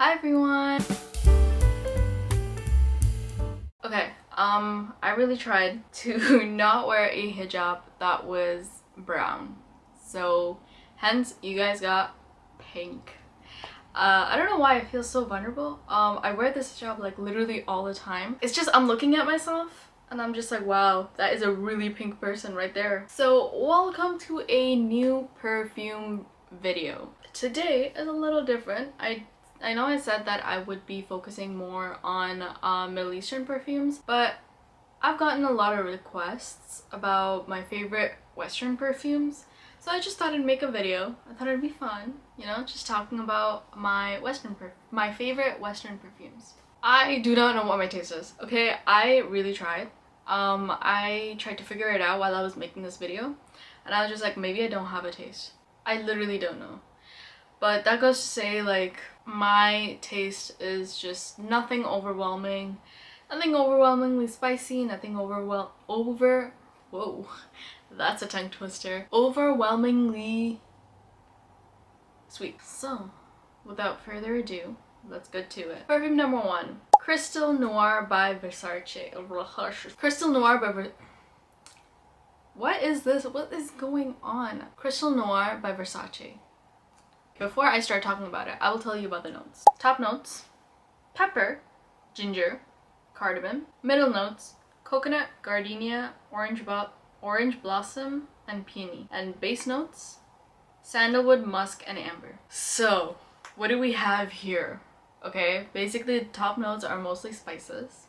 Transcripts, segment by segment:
Hi everyone! Okay, I really tried to not wear a hijab that was brown. So, hence, you guys got pink. I don't know why I feel so vulnerable. I wear this hijab like literally all the time. It's just I'm looking at myself and I'm just like, wow, that is a really pink person right there. So, welcome to a new perfume video. Today is a little different. I know I said that I would be focusing more on Middle Eastern perfumes, but I've gotten a lot of requests about my favorite Western perfumes, so I just thought I'd make a video. I thought it'd be fun, you know, just talking about my favorite Western perfumes. I do not know what my taste is, okay? I really tried. I tried to figure it out while I was making this video, and I was just like, maybe I don't have a taste. I literally don't know. But that goes to say, like, my taste is just nothing overwhelming, nothing overwhelmingly spicy, nothing whoa, that's a tongue twister, overwhelmingly sweet. So, without further ado, let's get to it. Perfume number 1, Crystal Noir by Versace. Crystal Noir by What is this? What is going on? Crystal Noir by Versace. Before I start talking about it, I will tell you about the notes. Top notes: pepper, ginger, cardamom. Middle notes: coconut, gardenia, orange blossom, and peony. And base notes: sandalwood, musk, and amber. So, what do we have here? Okay, basically the top notes are mostly spices.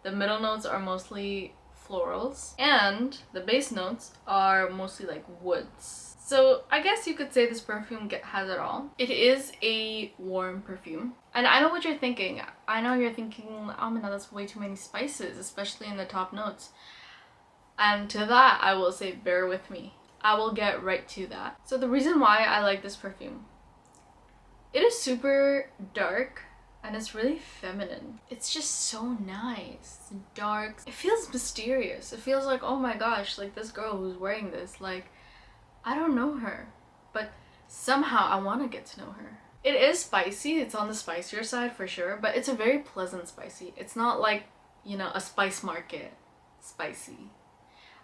The middle notes are mostly florals. And the base notes are mostly like woods. So I guess you could say this perfume has it all. It is a warm perfume. And I know what you're thinking. I know you're thinking, oh my god, that's way too many spices, especially in the top notes. And to that, I will say, bear with me. I will get right to that. So the reason why I like this perfume, it is super dark and it's really feminine. It's just so nice. It's dark. It feels mysterious. It feels like, oh my gosh, like this girl who's wearing this, like, I don't know her, but somehow I want to get to know her. It is spicy, it's on the spicier side for sure, but it's a very pleasant spicy. It's not like, you know, a spice market spicy.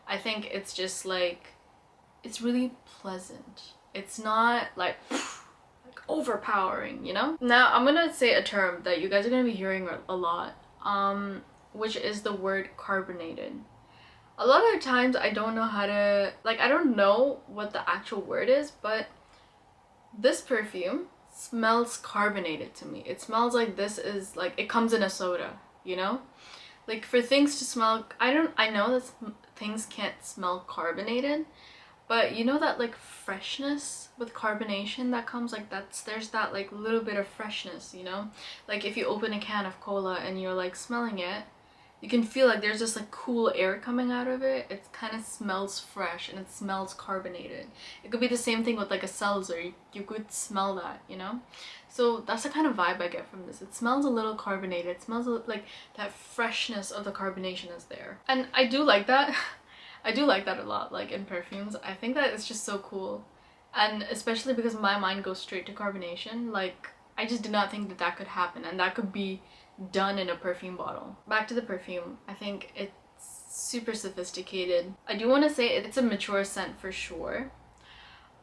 I think it's just like, it's really pleasant. It's not like overpowering, you know? Now I'm gonna say a term that you guys are gonna be hearing a lot, which is the word carbonated. A lot of times I don't know how to, like, I don't know what the actual word is, but this perfume smells carbonated to me. It smells like this is, like, it comes in a soda, you know? Like, for things to smell, I know that things can't smell carbonated, but you know that, like, freshness with carbonation that comes, like, there's that, like, little bit of freshness, you know? Like, if you open a can of cola and you're, like, smelling it, you can feel like there's this like cool air coming out of it. It kind of smells fresh and it smells carbonated. It could be the same thing with like a seltzer. You could smell that, you know? So that's the kind of vibe I get from this. It smells a little carbonated. It smells like that freshness of the carbonation is there. And I do like that. I do like that a lot, like in perfumes. I think that it's just so cool. And especially because my mind goes straight to carbonation. Like, I just did not think that that could happen and that could be done in a perfume bottle. Back to the perfume. I think it's super sophisticated. I do want to say it's a mature scent for sure,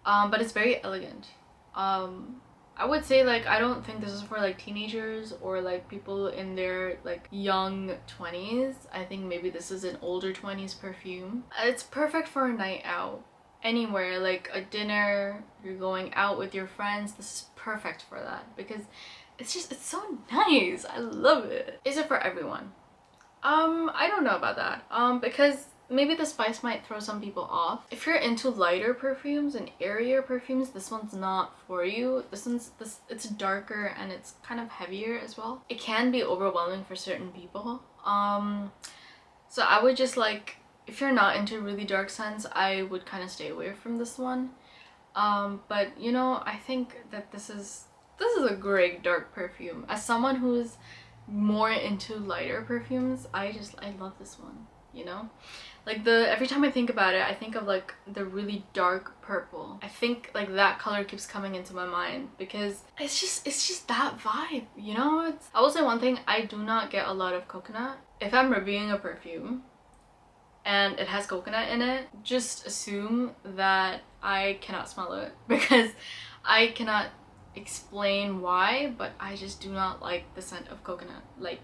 but it's very elegant. I would say, like, I don't think this is for like teenagers or like people in their like young 20s. I think maybe this is an older 20s perfume. It's perfect for a night out. Anywhere, like a dinner, you're going out with your friends, this is perfect for that because it's so nice. I love it. Is it for everyone? I don't know about that. Because maybe the spice might throw some people off. If you're into lighter perfumes and airier perfumes, this one's not for you. It's darker and it's kind of heavier as well. It can be overwhelming for certain people. So I would just, like, if you're not into really dark scents, I would kind of stay away from this one. But you know, I think that this is a great dark perfume. As someone who's more into lighter perfumes, I love this one. you know? Like every time I think about it, I think of like the really dark purple. I think like that color keeps coming into my mind because it's just that vibe, you know? I will say one thing, I do not get a lot of coconut. If I'm reviewing a perfume and it has coconut in it, just assume that I cannot smell it because I cannot explain why, but I just do not like the scent of coconut. Like,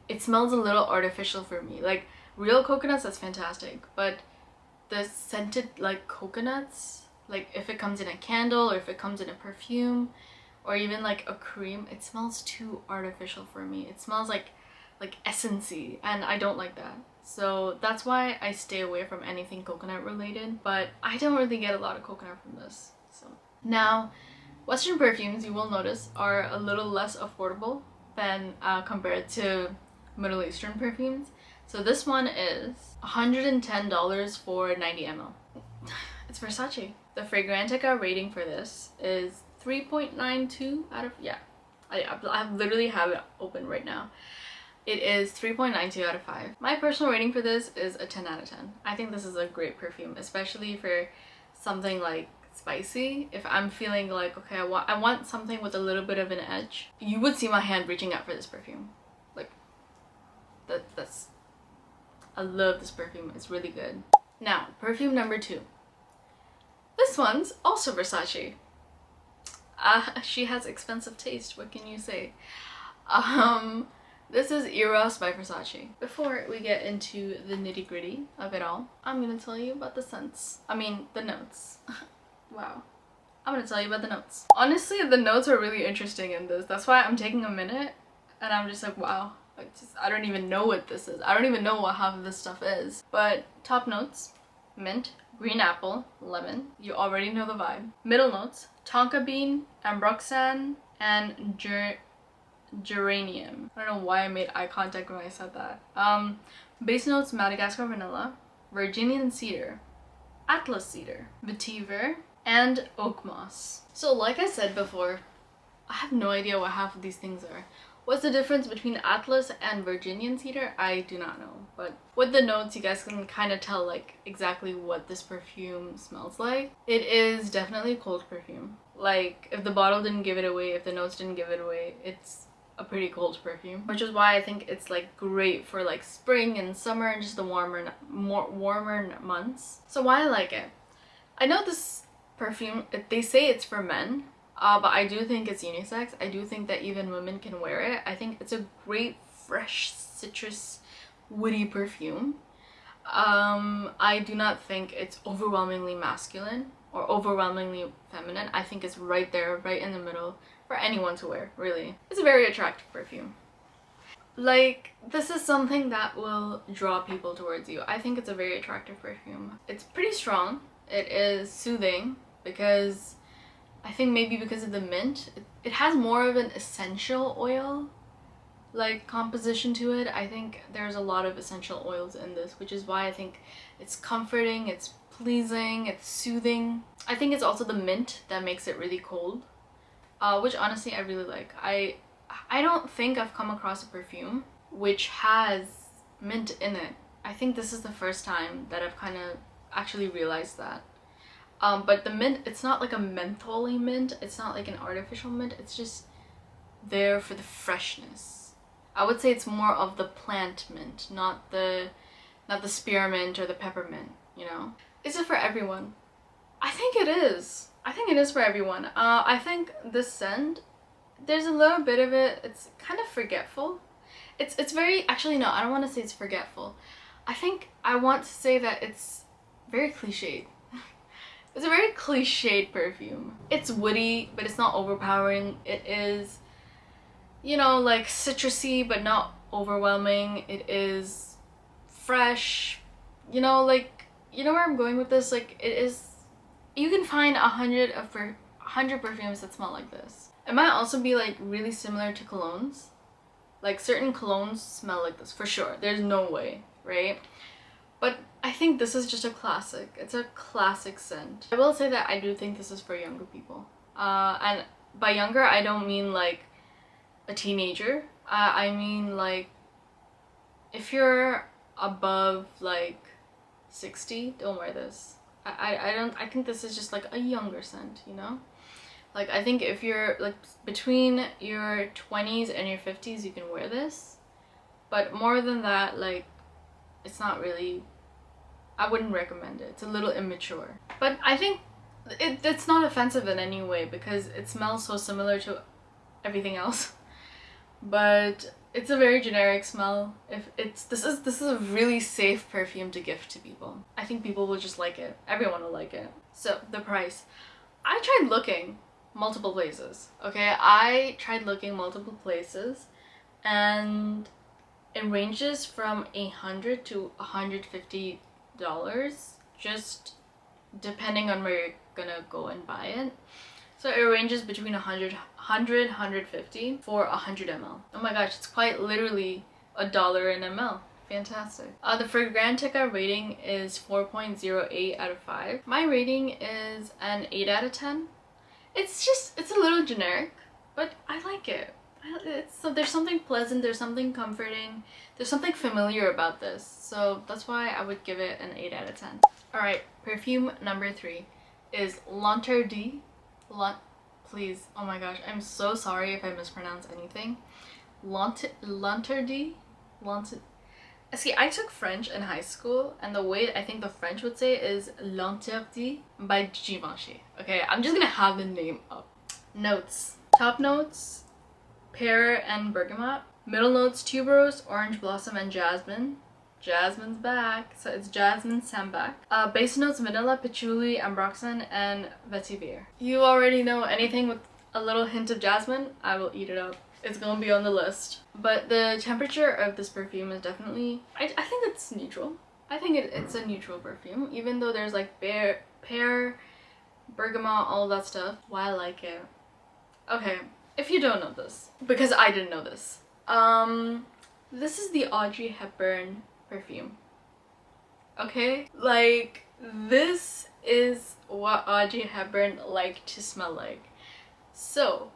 it smells a little artificial for me. Like, real coconuts, that's fantastic, but the scented like coconuts, like if it comes in a candle or if it comes in a perfume or even like a cream, it smells too artificial for me. It smells like essence-y, and I don't like that. So that's why I stay away from anything coconut related, but I don't really get a lot of coconut from this. So now, Western perfumes, you will notice, are a little less affordable than compared to Middle Eastern perfumes. So this one is $110 for 90 ml. It's Versace. The Fragrantica rating for this is 3.92 out of, yeah, I literally have it open right now. It is 3.92 out of 5. My personal rating for this is a 10 out of 10. I think this is a great perfume, especially for something like spicy. If I'm feeling like, okay, I want something with a little bit of an edge, you would see my hand reaching out for this perfume. Like, that's I love this perfume. It's really good. Now, perfume number 2. This one's also Versace. She has expensive taste, what can you say? This is Eros by Versace. Before we get into the nitty-gritty of it all, I'm gonna tell you about the scents. I mean, the notes. Wow. I'm gonna tell you about the notes. Honestly, the notes are really interesting in this. That's why I'm taking a minute and I'm just like, wow. I don't even know what this is. I don't even know what half of this stuff is. But top notes, mint, green apple, lemon. You already know the vibe. Middle notes, tonka bean, ambroxan, and geranium. I don't know why I made eye contact when I said that. Base notes, Madagascar vanilla, Virginian cedar, Atlas cedar, vetiver, and oak moss. So like I said before, I have no idea what half of these things are. What's the difference between Atlas and Virginian cedar? I do not know. But with the notes, you guys can kind of tell like exactly what this perfume smells like. It is definitely a cold perfume. Like, if the bottle didn't give it away, if the notes didn't give it away, it's a pretty cold perfume, which is why I think it's like great for like spring and summer and just the warmer months. So why I like it, I know this perfume, they say it's for men, but I do think it's unisex. I do think that even women can wear it. I think it's a great fresh citrus woody perfume. I do not think it's overwhelmingly masculine or overwhelmingly feminine. I think it's right there, right in the middle for anyone to wear, really. It's a very attractive perfume. Like, this is something that will draw people towards you. I think it's a very attractive perfume. It's pretty strong. It is soothing because I think maybe because of the mint, it has more of an essential oil like composition to it. I think there's a lot of essential oils in this, which is why I think it's comforting, it's pleasing, it's soothing. I think it's also the mint that makes it really cold, which honestly I really like. I don't think I've come across a perfume which has mint in it. I think this is the first time that I've kind of actually realized that. But the mint, it's not like a mentholy mint, it's not like an artificial mint, it's just there for the freshness. I would say it's more of the plant mint, not the spearmint or the peppermint, you know? Is it for everyone? I think it is. I think it is for everyone. I think this scent, there's a little bit of it, it's kind of forgetful. It's very, actually no, I don't want to say it's forgetful. I think I want to say that it's very cliched. It's a very cliched perfume. It's woody, but it's not overpowering. It is, you know, like citrusy, but not overwhelming. It is fresh, you know, like, you know where I'm going with this? Like, it is, you can find 100 perfumes that smell like this. It might also be like really similar to colognes. Like, certain colognes smell like this, for sure. There's no way, right? But I think this is just a classic. It's a classic scent. I will say that I do think this is for younger people. And by younger, I don't mean like a teenager. I mean like if you're above like 60, don't wear this. I think this is just like a younger scent, you know? Like, I think if you're like between your 20s and your 50s, you can wear this. But more than that, like, it's not really, I wouldn't recommend it. It's a little immature. But I think it's not offensive in any way because it smells so similar to everything else. But it's a very generic smell. This is a really safe perfume to gift to people. I think people will just like it. Everyone will like it. So the price. I tried looking multiple places. Okay, I tried looking multiple places, and it ranges from $100 to $150, just depending on where you're gonna go and buy it. So it ranges between 150 for 100 ml. Oh my gosh, it's quite literally $1 an ml. Fantastic. The Fragrantica rating is 4.08 out of 5. My rating is an 8 out of 10. It's a little generic, but I like it. There's something pleasant, there's something comforting, there's something familiar about this. So that's why I would give it an 8 out of 10. Alright, perfume number 3 is L'Interdit. Please, oh my gosh, I'm so sorry if I mispronounce anything. L'Interdit? See, I took French in high school, and the way I think the French would say it is L'Interdit by Givenchy. Okay, I'm just gonna have the name up. Notes. Top notes, pear and bergamot. Middle notes, tuberose, orange blossom, and jasmine. Jasmine's back, so it's jasmine sambac. Base notes, vanilla, patchouli, ambroxan, and vetiver. You already know anything with a little hint of jasmine, I will eat it up. It's gonna be on the list. But the temperature of this perfume is definitely, I think it's neutral. I think it's a neutral perfume, even though there's like pear, bergamot, all that stuff. Why I like it. Okay, if you don't know this, because I didn't know this. This is the Audrey Hepburn perfume. Okay? Like, this is what Audrey Hepburn liked to smell like. So,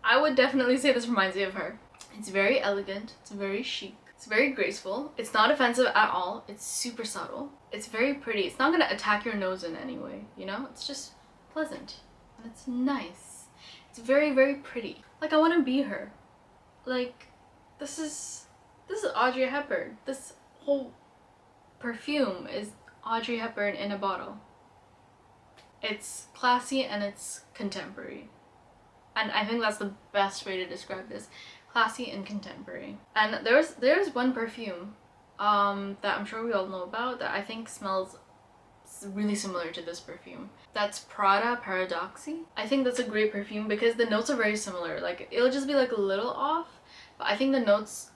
I would definitely say this reminds me of her. It's very elegant, it's very chic, it's very graceful, it's not offensive at all, it's super subtle, it's very pretty, it's not gonna attack your nose in any way, you know? It's just pleasant, and it's nice. It's very, very pretty. Like, I want to be her. Like, this is Audrey Hepburn. This whole perfume is Audrey Hepburn in a bottle. It's classy and it's contemporary. And I think that's the best way to describe this. Classy and contemporary. And there's one perfume that I'm sure we all know about that I think smells really similar to this perfume. That's Prada Paradoxy. I think that's a great perfume because the notes are very similar. Like, it'll just be like a little off, but I think the notes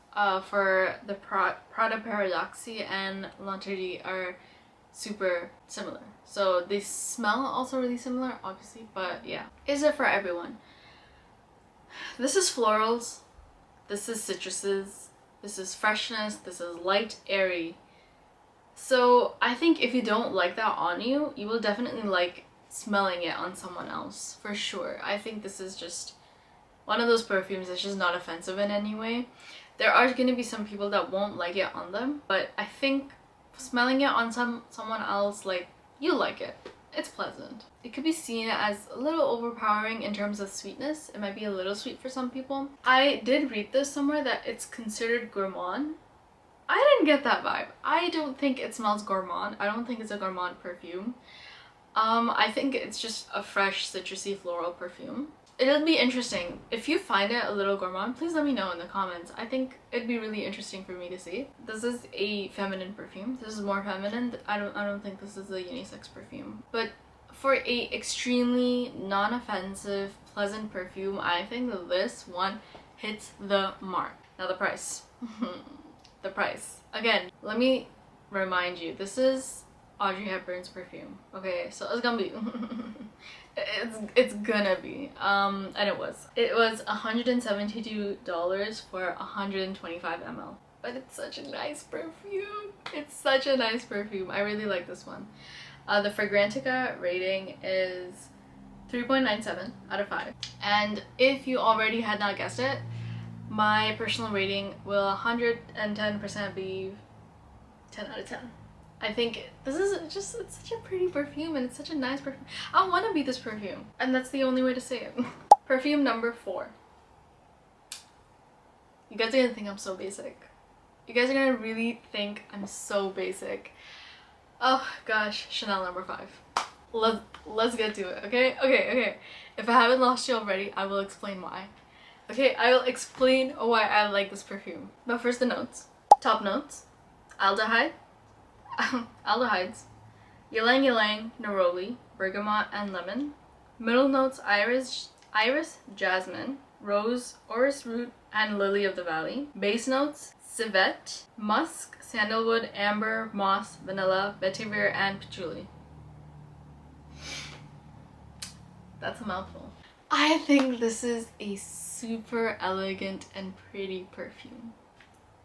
for the Prada Paradoxy and L'Interdit are super similar. So they smell also really similar, obviously, but yeah. Is it for everyone? This is florals, this is citruses, this is freshness, this is light, airy. So I think if you don't like that on you, you will definitely like smelling it on someone else, for sure. I think this is just one of those perfumes that's just not offensive in any way. There are going to be some people that won't like it on them, but I think smelling it on someone else, like, you like it. It's pleasant. It could be seen as a little overpowering in terms of sweetness. It might be a little sweet for some people. I did read this somewhere that it's considered gourmand. I didn't get that vibe. I don't think it smells gourmand. I don't think it's a gourmand perfume. I think it's just a fresh citrusy floral perfume. It'll be interesting. If you find it a little gourmand, please let me know in the comments. I think it'd be really interesting for me to see. This is a feminine perfume. This is more feminine. I don't think this is a unisex perfume. But for a extremely non-offensive, pleasant perfume, I think that this one hits the mark. Now the price. The price. Again, let me remind you, this is Audrey Hepburn's perfume. Okay, so it's gonna be it's gonna be and it was $172 for 125 ml. But it's such a nice perfume. It's such a nice perfume. I really like this one. The Fragrantica rating is 3.97 out of 5. And if you already had not guessed it, my personal rating will 110% be 10 out of 10. I think this is just, it's such a pretty perfume and it's such a nice perfume. I want to be this perfume, and that's the only way to say it. Perfume number 4. You guys are gonna think I'm so basic. You guys are gonna really think I'm so basic. Oh gosh, Chanel number 5. Let's get to it, okay? If I haven't lost you already, I will explain why. Okay, I will explain why I like this perfume. But first, the notes. Top notes: aldehyde, aldehydes, ylang ylang, neroli, bergamot, and lemon. Middle notes: iris, jasmine, rose, orris root, and lily of the valley. Base notes: civet, musk, sandalwood, amber, moss, vanilla, vetiver, and patchouli. That's a mouthful. I think this is a super elegant and pretty perfume.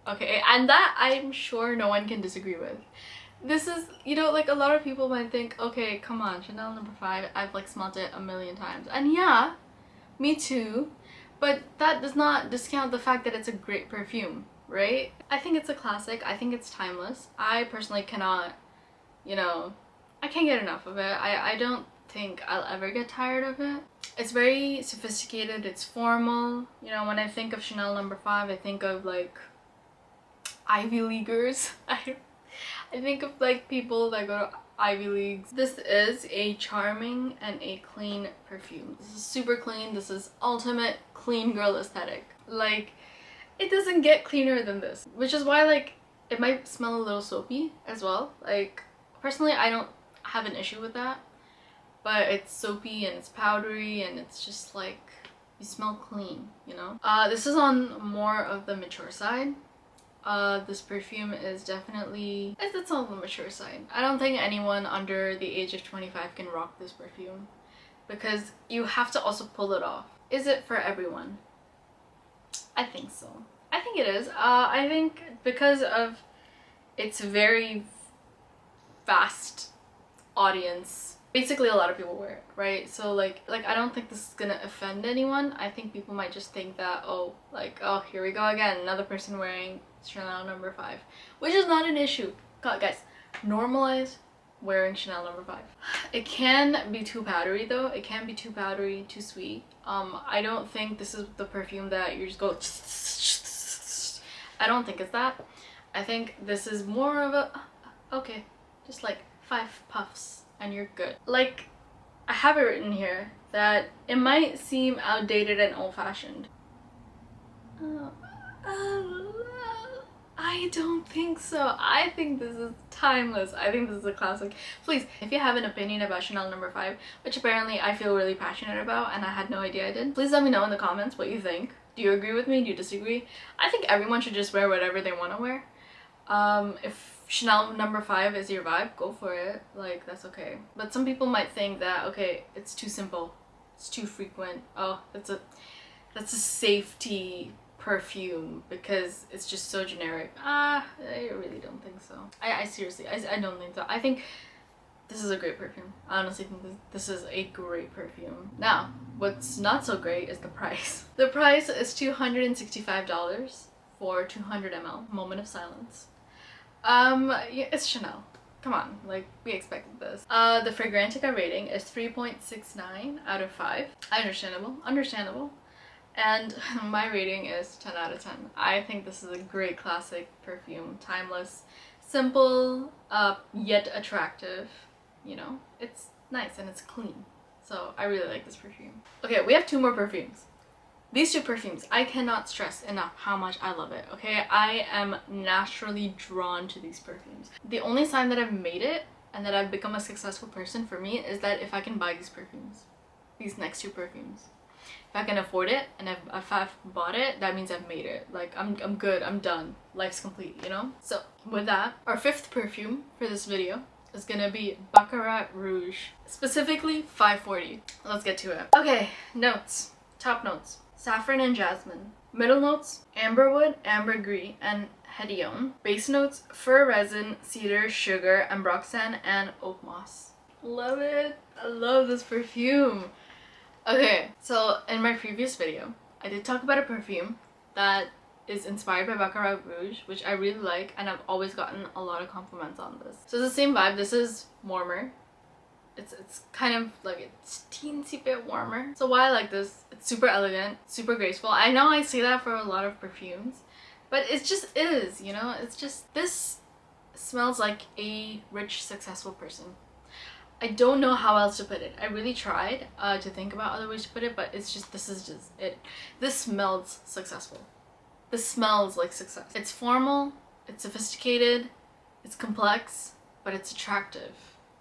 Okay, and that I'm sure no one can disagree with. This is, you know, like a lot of people might think, okay, come on, Chanel number 5, I've like smelled it a million times. And yeah, me too, but that does not discount the fact that it's a great perfume, right? I think it's a classic. I think it's timeless. I personally cannot, you know, I can't get enough of it. I don't think I'll ever get tired of it. It's very sophisticated, it's formal. You know, when I think of Chanel number 5, I think of like Ivy Leaguers. I think of like people that go to Ivy Leagues. This is a charming and a clean perfume. This is super clean. This is ultimate clean girl aesthetic. Like, it doesn't get cleaner than this, which is why like it might smell a little soapy as well. Like, personally, I don't have an issue with that, but it's soapy and it's powdery and it's just like, you smell clean, you know? This is on more of the mature side. This perfume is definitely, it's on the mature side. I don't think anyone under the age of 25 can rock this perfume because you have to also pull it off. Is it for everyone? I think so. I think it is. I think because of its very vast audience, basically a lot of people wear it, right? So like I don't think this is gonna offend anyone. I think people might just think that, oh, like, oh, here we go again, another person wearing Chanel number 5, which is not an issue. God, guys, normalize wearing Chanel number 5. It can be too powdery though. It can be too powdery, too sweet. I don't think this is the perfume that you just go I don't think it's that. I think this is more of a, okay, just like 5 puffs and you're good. Like, I have it written here that it might seem outdated and old-fashioned. I don't think so. I think this is timeless. I think this is a classic. Please, if you have an opinion about Chanel number 5, which apparently I feel really passionate about and I had no idea I did, please let me know in the comments what you think. Do you agree with me? Do you disagree? I think everyone should just wear whatever they want to wear. If Chanel number 5 is your vibe, go for it. Like, that's okay. But some people might think that, okay, it's too simple. It's too frequent. Oh, that's a safety perfume because it's just so generic. I really don't think so. I seriously, I don't think so. I think this is a great perfume. I honestly think this is a great perfume. Now, what's not so great is the price. The price is $265 for 200 ml. Moment of silence. Yeah, it's Chanel. Come on, like, we expected this. The Fragrantica rating is 3.69 out of 5. Understandable. And my rating is 10 out of 10. I think this is a great classic perfume. Timeless, simple, yet attractive. You know, it's nice and it's clean. So I really like this perfume. Okay, we have 2 more perfumes. These 2 perfumes, I cannot stress enough how much I love it, okay? I am naturally drawn to these perfumes. The only sign that I've made it and that I've become a successful person for me is that if I can buy these perfumes, these next 2 perfumes. If I can afford it and if I've bought it, that means I've made it. Like, I'm good, I'm done. Life's complete, you know? So, with that, our 5th perfume for this video is gonna be Baccarat Rouge. Specifically, 540. Let's get to it. Okay, notes. Top notes. Saffron and jasmine. Middle notes: amberwood, ambergris, and hedione. Base notes: fir resin, cedar, sugar, ambroxan, and oak moss. Love it. I love this perfume. Okay, so in my previous video, I did talk about a perfume that is inspired by Baccarat Rouge, which I really like, and I've always gotten a lot of compliments on this. So it's the same vibe. This is warmer. It's kind of like it's teensy bit warmer. So why I like this, it's super elegant, super graceful. I know I say that for a lot of perfumes, but it just is, you know? It's just, this smells like a rich, successful person. I don't know how else to put it. I really tried to think about other ways to put it, but it's just, this is just it. This smells successful. This smells like success. It's formal, it's sophisticated, it's complex, but it's attractive.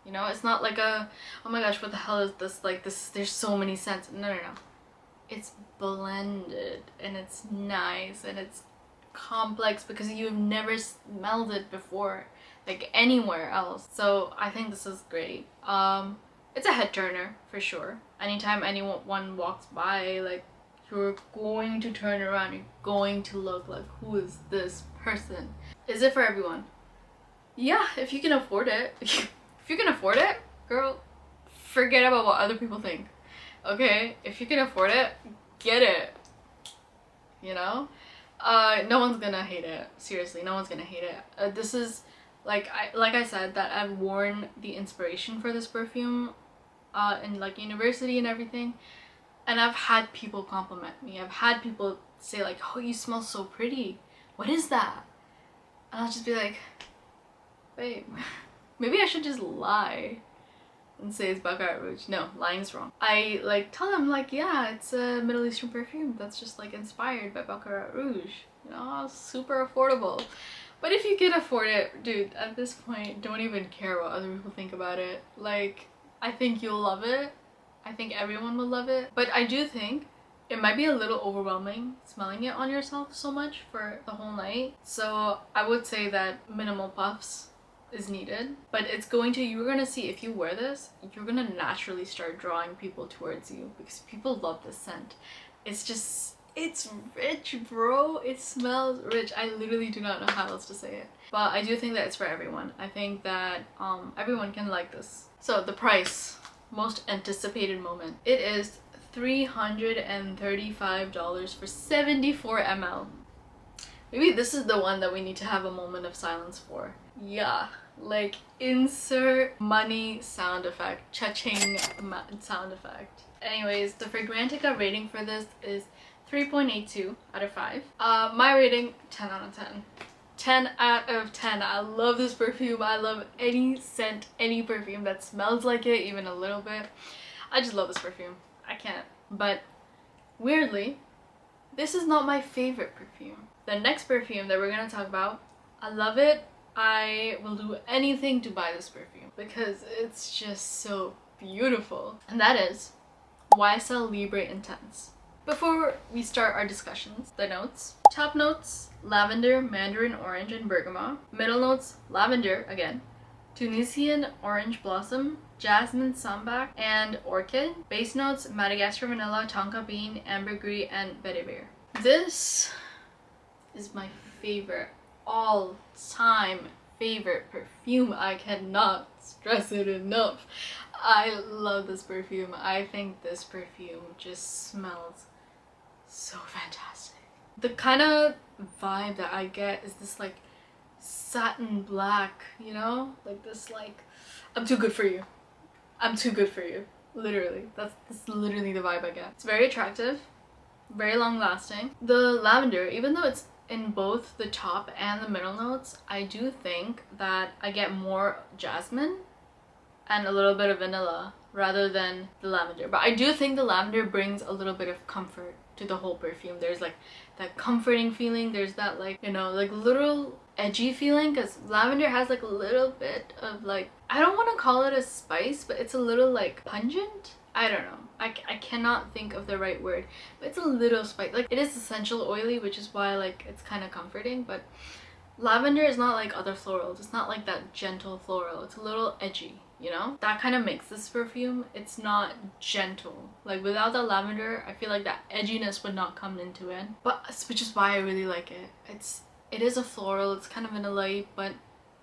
You know, it's not like a, oh my gosh, what the hell is this? Like this, there's so many scents. No. It's blended and it's nice and it's complex because you've never smelled it before, like anywhere else. So I think this is great. It's a head turner for sure. Anytime anyone walks by, like, you're going to turn around, you're going to look like, who is this person? Is it for everyone? Yeah, if you can afford it. If you can afford it, girl, forget about what other people think. Okay, if you can afford it, get it. You know? No one's gonna hate it. Seriously, no one's gonna hate it. This is, like I said, that I've worn the inspiration for this perfume in like university and everything, and I've had people compliment me. I've had people say like, oh, you smell so pretty. What is that? And I'll just be like, babe, maybe I should just lie and say it's Baccarat Rouge. No, lying's wrong. I like tell them like, yeah, it's a Middle Eastern perfume that's just like inspired by Baccarat Rouge. You know, super affordable. But if you can afford it, dude, at this point, don't even care what other people think about it. Like, I think you'll love it. I think everyone will love it. But I do think it might be a little overwhelming smelling it on yourself so much for the whole night. So I would say that minimal puffs is needed, but it's going to, you're gonna see, if you wear this, you're gonna naturally start drawing people towards you because people love this scent. It's just, it's rich, bro. It smells rich. I literally do not know how else to say it, but I do think that it's for everyone. I think that everyone can like this. So the price, most anticipated moment, it is $335 for 74 ml. Maybe this is the one that we need to have a moment of silence for. Yeah, like insert money sound effect, cha-ching sound effect. Anyways, the Fragrantica rating for this is 3.82 out of 5. My rating, 10 out of 10. 10 out of 10. I love this perfume. I love any scent, any perfume that smells like it, even a little bit. I just love this perfume. I can't. But weirdly, this is not my favorite perfume. The next perfume that we're gonna talk about, I love it. I will do anything to buy this perfume because it's just so beautiful. And that is YSL Libre Intense. Before we start our discussions, the notes. Top notes, lavender, mandarin orange, and bergamot. Middle notes, lavender again, Tunisian orange blossom, jasmine sambac, and orchid. Base notes, Madagascar vanilla, tonka bean, ambergris, and vetiver. This is my favorite, all-time favorite perfume. I cannot stress it enough. I love this perfume. I think this perfume just smells so fantastic. The kind of vibe that I get is this like satin black, you know? Like this like, I'm too good for you. I'm too good for you. Literally. That's literally the vibe I get. It's very attractive, very long lasting. The lavender, even though it's in both the top and the middle notes, I do think that I get more jasmine and a little bit of vanilla rather than the lavender. But I do think the lavender brings a little bit of comfort to the whole perfume. There's like that comforting feeling, there's that like, you know, like little edgy feeling, because lavender has like a little bit of like, I don't want to call it a spice, but it's a little like pungent. I don't know. I cannot think of the right word, but it's a little spice. Like, it is essential oily, which is why like it's kind of comforting, but lavender is not like other florals. It's not like that gentle floral. It's a little edgy, you know? That kind of makes this perfume. It's not gentle. Like, without the lavender, I feel like that edginess would not come into it. But, which is why I really like it. It is a floral. It's kind of vanilla-y, but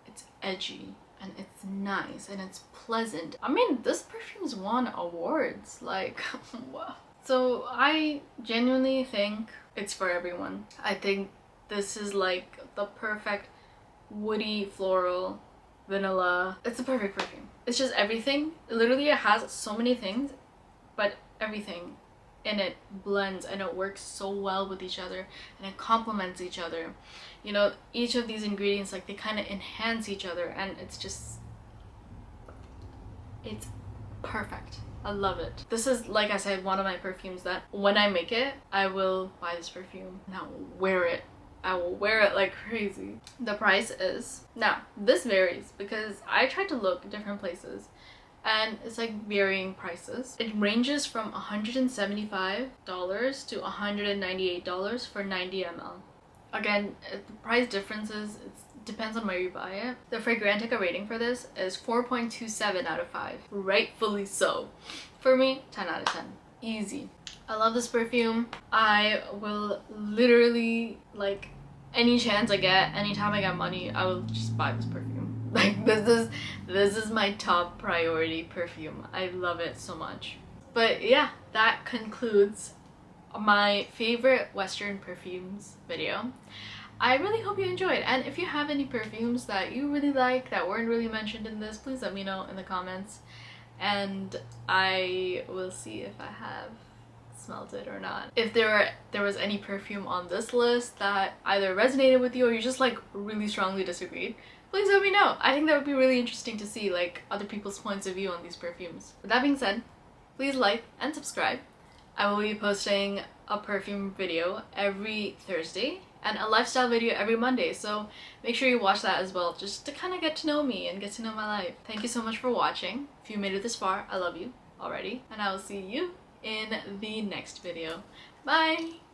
it's edgy. And it's nice and it's pleasant. I mean, this perfume's won awards, like, wow. So I genuinely think it's for everyone. I think This is like the perfect woody, floral, vanilla. It's the perfect perfume. It's just everything. Literally, it has so many things, but everything in it blends and it works so well with each other and it complements each other. You know, each of these ingredients, like, they kind of enhance each other, and it's just, it's perfect. I love it. This is, like I said, one of my perfumes that when I make it, I will buy this perfume and I will wear it. I will wear it like crazy. The price is, now this varies because I tried to look at different places and it's like varying prices. It ranges from $175 to $198 for 90 ml. Again, the price differences, it depends on where you buy it. The Fragrantica rating for this is 4.27 out of 5. Rightfully so. For me, 10 out of 10. Easy. I love this perfume. I will literally, like, any chance I get, anytime I get money, I will just buy this perfume. Like, this is my top priority perfume. I love it so much. But yeah, that concludes my favorite Western perfumes video. I really hope you enjoyed, and if you have any perfumes that you really like that weren't really mentioned in this, please let me know in the comments, and I will see if I have smelled it or not. If there was any perfume on this list that either resonated with you or you just like really strongly disagreed, please let me know. I think that would be really interesting to see like other people's points of view on these perfumes. With that being said, please like and subscribe. I will be posting a perfume video every Thursday and a lifestyle video every Monday, so make sure you watch that as well, just to kind of get to know me and get to know my life. Thank you so much for watching. If you made it this far, I love you already, and I will see you in the next video. Bye!